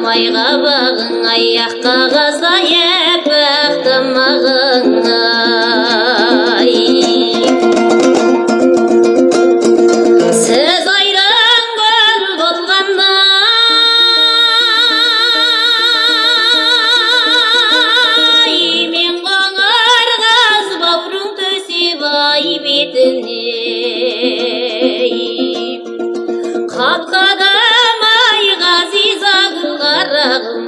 Майға бағың аяққа ғазайып бақтымағың ай. Сіз айран гүл болғандай, мен қоңыр қаз бауырың төсеп ай бетіне.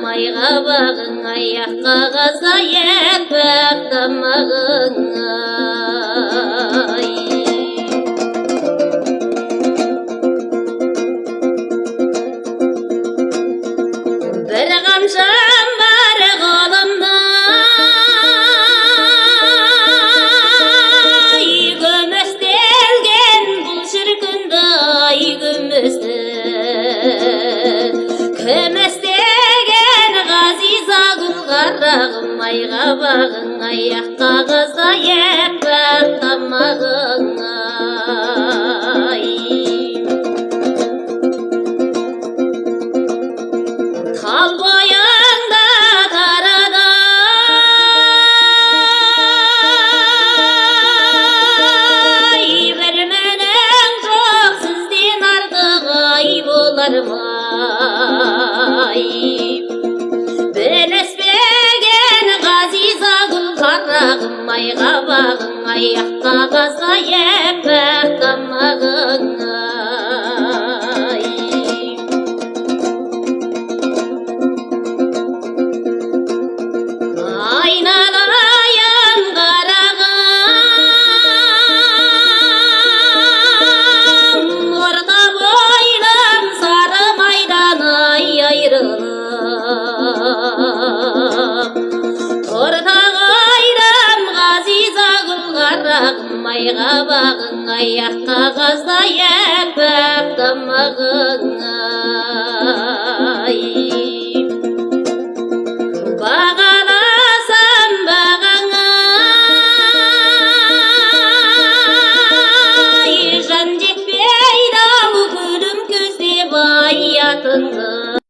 Майға бағың аяққа ғазайып бақтымағың ай. Бір қамшам бар қолымда, күмістелген бұл шіркінді ай күмісті. Қарағым майға бағың аяққа ғазайып бақтымағың ай. Тал бойыңда тарадай, бір менің жоқ сізден артық ай болар ма ай. Майға бағың аяққа ғазайып бақтымағың ай. Айналайын қарағым, орта бойлым сары майдан ай айрылып. Майға бағың аяққа ғазайып бақтымағың